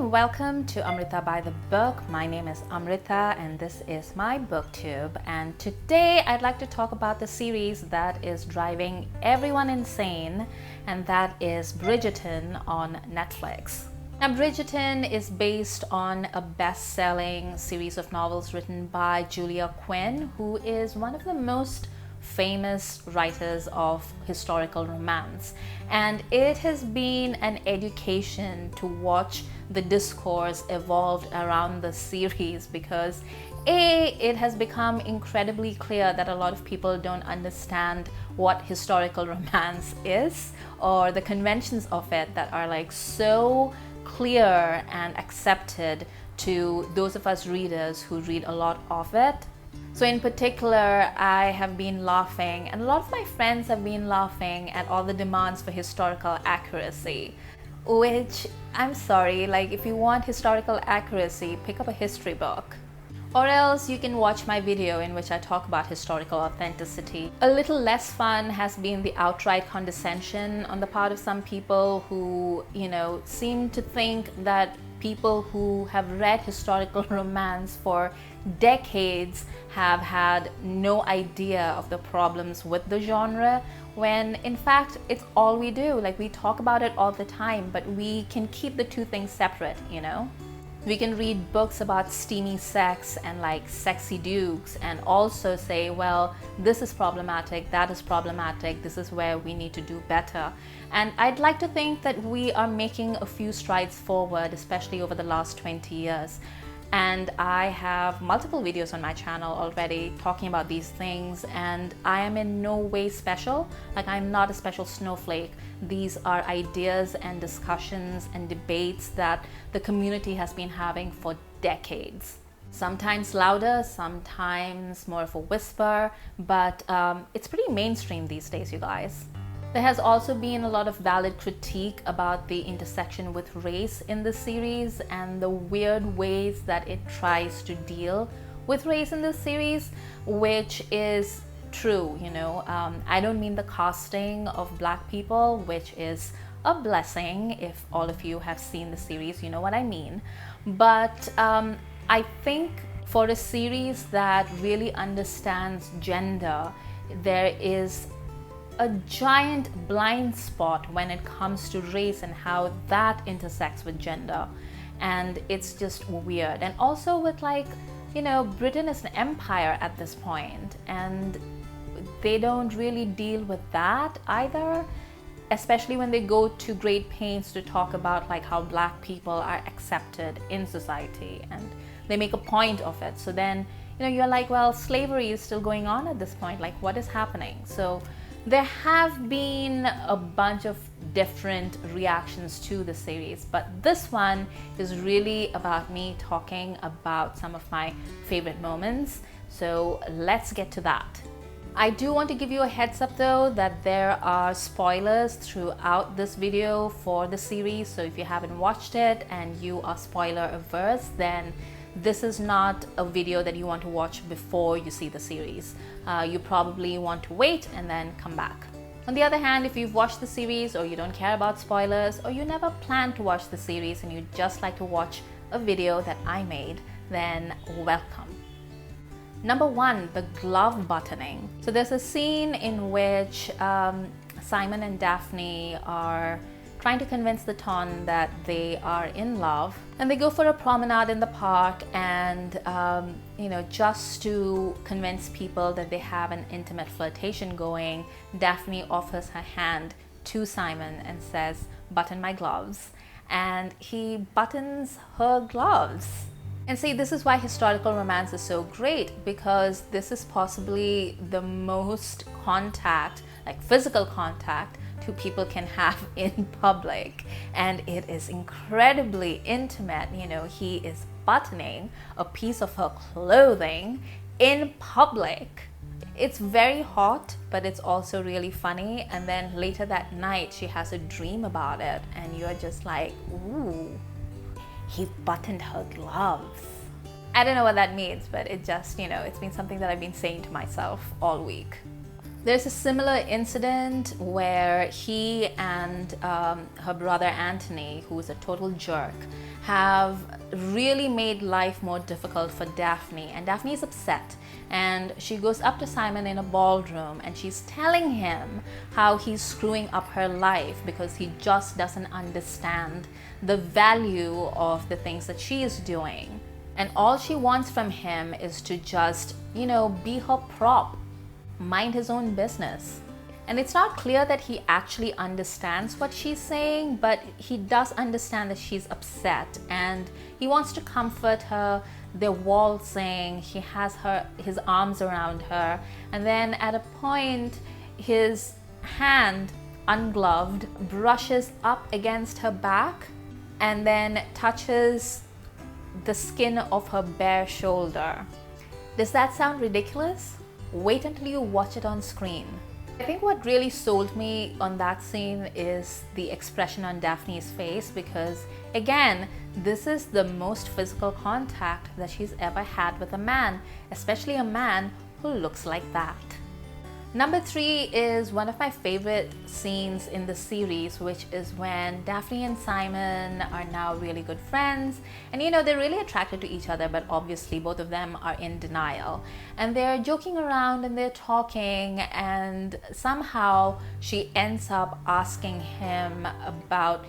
welcome to Amrita by the Book. My name is Amrita and this is my booktube, and today I'd like to talk about the series that is driving everyone insane, and that is Bridgerton on Netflix. Now, Bridgerton is based on a best-selling series of novels written by Julia Quinn, who is one of the most famous writers of historical romance, and it has been an education to watch the discourse evolved around the series because it has become incredibly clear that a lot of people don't understand what historical romance is, or the conventions of it that are like so clear and accepted to those of us readers who read a lot of it. So in particular, I have been laughing, and a lot of my friends have been laughing at all the demands for historical accuracy, which, I'm sorry, like if you want historical accuracy, pick up a history book. Or else you can watch my video in which I talk about historical authenticity. A little less fun has been the outright condescension on the part of some people who, seem to think that people who have read historical romance for decades have had no idea of the problems with the genre, when in fact it's all we do. Like, we talk about it all the time, but we can keep the two things separate, We can read books about steamy sex and like sexy dukes and also say, well, this is problematic, that is problematic, this is where we need to do better. And I'd like to think that we are making a few strides forward, especially over the last 20 years. And I have multiple videos on my channel already talking about these things, and I am in no way special. Like, I'm not a special snowflake. These are ideas and discussions and debates that the community has been having for decades. Sometimes louder, sometimes more of a whisper, but it's pretty mainstream these days, you guys. There has also been a lot of valid critique about the intersection with race in the series and the weird ways that it tries to deal with race in this series, which is true, I don't mean the casting of Black people, which is a blessing. If all of you have seen the series, you know what I mean. But I think for a series that really understands gender, there is a giant blind spot when it comes to race and how that intersects with gender. And it's just weird. And also with Britain is an empire at this point, and they don't really deal with that either, especially when they go to great pains to talk about like how Black people are accepted in society, and they make a point of it. So then, you're like, well, slavery is still going on at this point, like what is happening? So there have been a bunch of different reactions to the series, but this one is really about me talking about some of my favorite moments. So let's get to that. I do want to give you a heads up though that there are spoilers throughout this video for the series. So if you haven't watched it and you are spoiler averse, then this is not a video that you want to watch before you see the series. You probably want to wait and then come back. On the other hand, if you've watched the series, or you don't care about spoilers, or you never plan to watch the series and you just like to watch a video that I made, then welcome. Number one, the glove buttoning. So there's a scene in which Simon and Daphne are trying to convince the Ton that they are in love, and they go for a promenade in the park, and just to convince people that they have an intimate flirtation going, Daphne offers her hand to Simon and says, "Button my gloves," and he buttons her gloves. And see, this is why historical romance is so great, because this is possibly the most contact, like physical contact, two people can have in public, and it is incredibly intimate. He is buttoning a piece of her clothing in public. It's very hot, but it's also really funny. And then later that night she has a dream about it, and you're just like, ooh, he buttoned her gloves. I don't know what that means, but it just, it's been something that I've been saying to myself all week. There's a similar incident where he and her brother Anthony, who's a total jerk, have really made life more difficult for Daphne. And Daphne is upset, and she goes up to Simon in a ballroom and she's telling him how he's screwing up her life because he just doesn't understand the value of the things that she is doing. And all she wants from him is to just, be her prop, mind his own business. And it's not clear that he actually understands what she's saying, but he does understand that she's upset and he wants to comfort her. They're waltzing, he has his arms around her, and then at a point his hand, ungloved, brushes up against her back and then touches the skin of her bare shoulder. Does that sound ridiculous? Wait until you watch it on screen. I think what really sold me on that scene is the expression on Daphne's face, because again, this is the most physical contact that she's ever had with a man, especially a man who looks like that. Number 3 is one of my favorite scenes in the series, which is when Daphne and Simon are now really good friends. And they're really attracted to each other, but obviously both of them are in denial. And they're joking around and they're talking, and somehow she ends up asking him about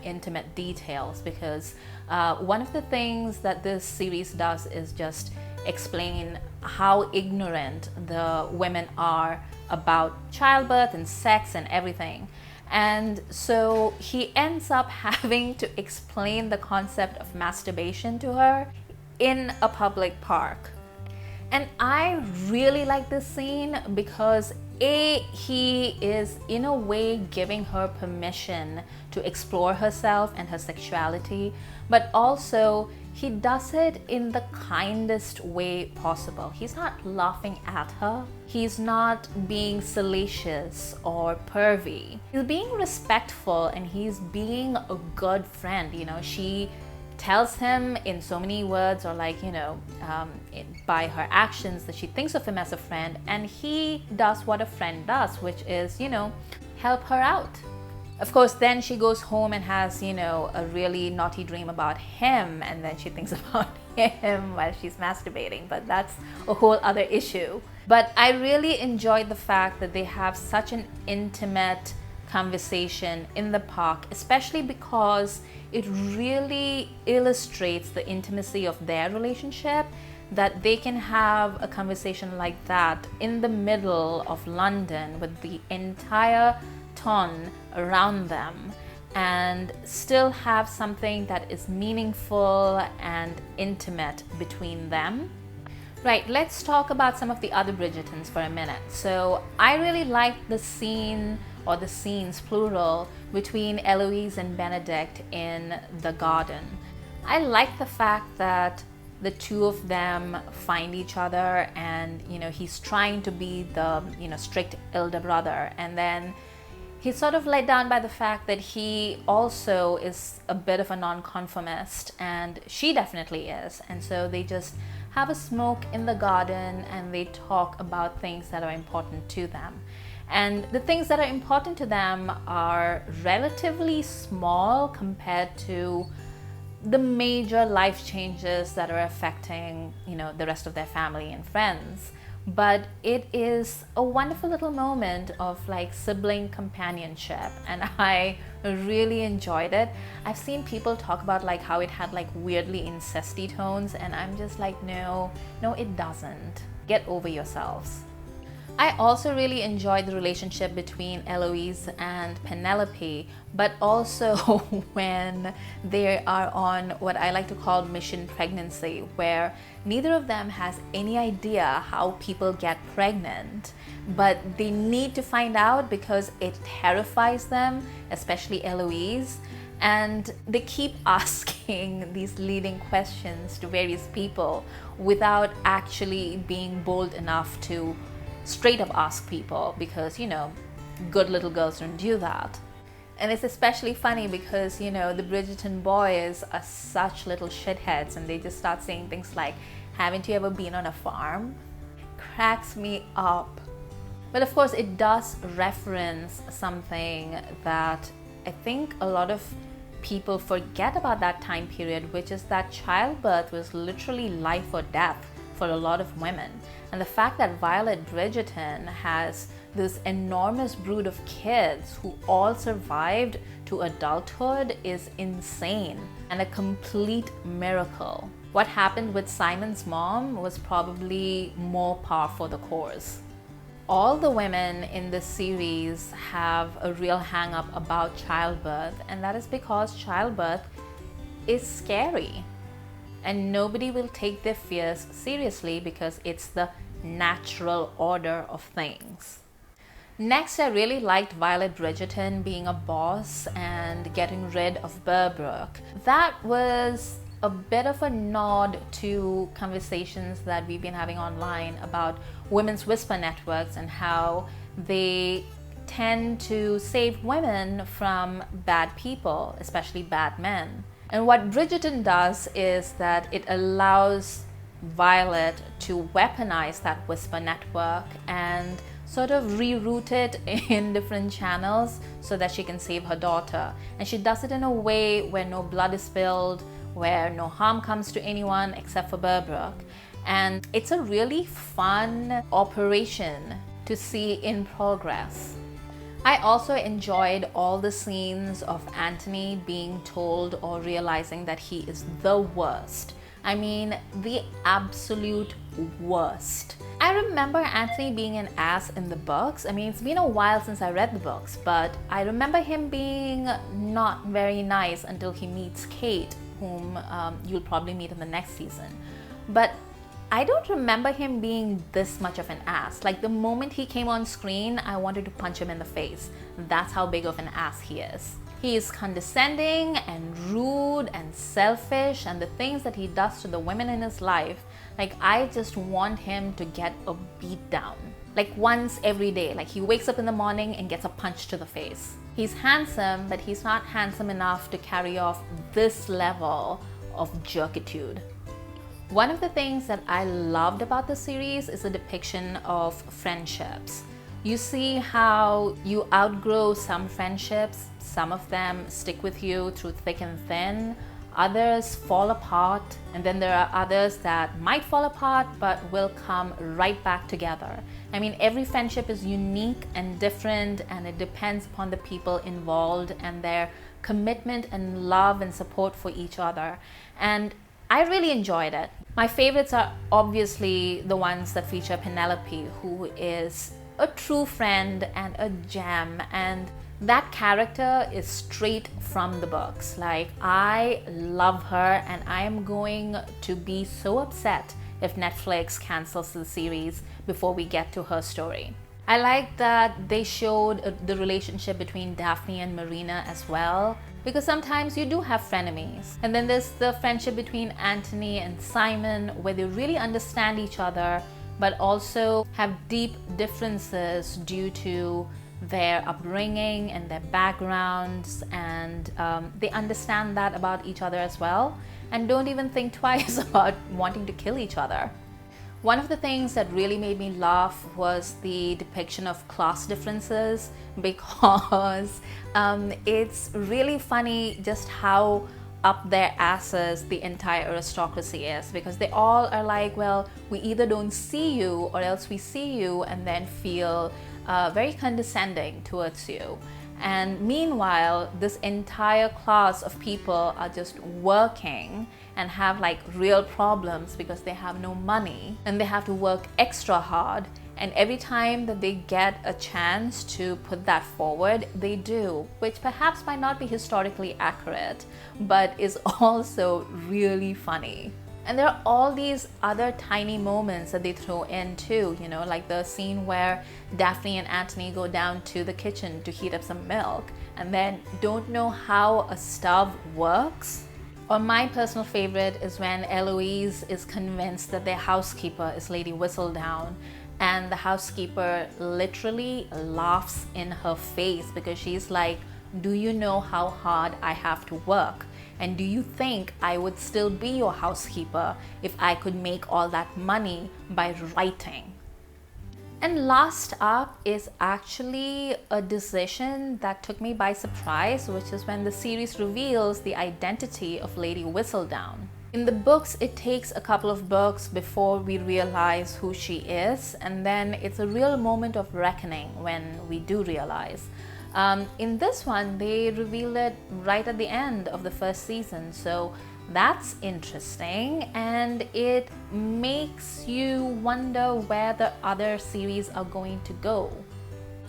intimate details, because one of the things that this series does is just explain how ignorant the women are about childbirth and sex and everything. And so he ends up having to explain the concept of masturbation to her in a public park. And I really like this scene because he is in a way giving her permission to explore herself and her sexuality, but also he does it in the kindest way possible. He's not laughing at her. He's not being salacious or pervy. He's being respectful and he's being a good friend. She tells him in so many words, or by her actions, that she thinks of him as a friend, and he does what a friend does, which is, help her out. Of course, then she goes home and has, a really naughty dream about him, and then she thinks about him while she's masturbating, but that's a whole other issue. But I really enjoyed the fact that they have such an intimate conversation in the park, especially because it really illustrates the intimacy of their relationship, that they can have a conversation like that in the middle of London with the entire ton around them and still have something that is meaningful and intimate between them. Right, let's talk about some of the other Bridgertons for a minute. So I really liked the scene, or the scenes plural, between Eloise and Benedict in the garden. I like the fact that the two of them find each other, and he's trying to be the strict elder brother, and then he's sort of let down by the fact that he also is a bit of a nonconformist, and she definitely is. And so they just have a smoke in the garden and they talk about things that are important to them. And the things that are important to them are relatively small compared to the major life changes that are affecting, the rest of their family and friends. But it is a wonderful little moment of sibling companionship, and I really enjoyed it. I've seen people talk about how it had weirdly incesty tones, and I'm just no, it doesn't. Get over yourselves. I also really enjoyed the relationship between Eloise and Penelope, but also when they are on what I like to call mission pregnancy, where neither of them has any idea how people get pregnant, but they need to find out because it terrifies them, especially Eloise. And they keep asking these leading questions to various people without actually being bold enough to straight up ask people, because good little girls don't do that. And it's especially funny because the Bridgerton boys are such little shitheads, and they just start saying things like, haven't you ever been on a farm? Cracks me up. But of course, it does reference something that I think a lot of people forget about that time period, which is that childbirth was literally life or death for a lot of women. And the fact that Violet Bridgerton has this enormous brood of kids who all survived to adulthood is insane and a complete miracle. What happened with Simon's mom was probably more par for the course. All the women in this series have a real hang-up about childbirth, and that is because childbirth is scary. And nobody will take their fears seriously because it's the natural order of things. Next, I really liked Violet Bridgerton being a boss and getting rid of Berbrook. That was a bit of a nod to conversations that we've been having online about women's whisper networks and how they tend to save women from bad people, especially bad men. And what Bridgerton does is that it allows Violet to weaponize that whisper network and sort of reroute it in different channels so that she can save her daughter. And she does it in a way where no blood is spilled, where no harm comes to anyone except for Berbrook. And it's a really fun operation to see in progress. I also enjoyed all the scenes of Anthony being told or realizing that he is the worst. I mean, the absolute worst. I remember Anthony being an ass in the books. I mean, it's been a while since I read the books, but I remember him being not very nice until he meets Kate, whom you'll probably meet in the next season. But I don't remember him being this much of an ass. Like, the moment he came on screen, I wanted to punch him in the face. That's how big of an ass he is. He is condescending and rude and selfish, and the things that he does to the women in his life, like, I just want him to get a beat down. Like, once every day. Like, he wakes up in the morning and gets a punch to the face. He's handsome, but he's not handsome enough to carry off this level of jerkitude. One of the things that I loved about the series is the depiction of friendships. You see how you outgrow some friendships, some of them stick with you through thick and thin, others fall apart, and then there are others that might fall apart but will come right back together. I mean, every friendship is unique and different, and it depends upon the people involved and their commitment and love and support for each other. And I really enjoyed it. My favorites are obviously the ones that feature Penelope, who is a true friend and a gem, and that character is straight from the books. Like, I love her, and I am going to be so upset if Netflix cancels the series before we get to her story. I like that they showed the relationship between Daphne and Marina as well, because sometimes you do have frenemies. And then there's the friendship between Anthony and Simon, where they really understand each other, but also have deep differences due to their upbringing and their backgrounds, and they understand that about each other as well, and don't even think twice about wanting to kill each other. One of the things that really made me laugh was the depiction of class differences, because it's really funny just how up their asses the entire aristocracy is, because they all are like, well, we either don't see you or else we see you and then feel very condescending towards you. And meanwhile, this entire class of people are just working and have like real problems because they have no money and they have to work extra hard. And every time that they get a chance to put that forward, they do, which perhaps might not be historically accurate, but is also really funny. And there are all these other tiny moments that they throw in too, you know, like the scene where Daphne and Anthony go down to the kitchen to heat up some milk and then don't know how a stove works. Or my personal favorite is when Eloise is convinced that their housekeeper is Lady Whistledown, and the housekeeper literally laughs in her face because she's like, do you know how hard I have to work? And do you think I would still be your housekeeper if I could make all that money by writing? And last up is actually a decision that took me by surprise, which is when the series reveals the identity of Lady Whistledown. In the books, it takes a couple of books before we realize who she is, and then it's a real moment of reckoning when we do realize. In this one, they reveal it right at the end of the first season, so that's interesting, and it makes you wonder where the other series are going to go.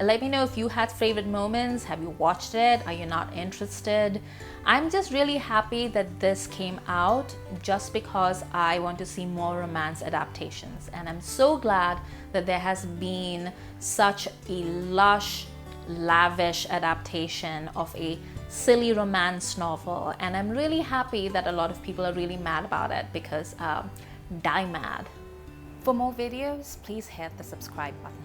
Let me know if you had favorite moments. Have you watched it? Are you not interested? I'm just really happy that this came out just because I want to see more romance adaptations, and I'm so glad that there has been such a lush, lavish adaptation of a silly romance novel, and I'm really happy that a lot of people are really mad about it because die mad. For more videos, please hit the subscribe button.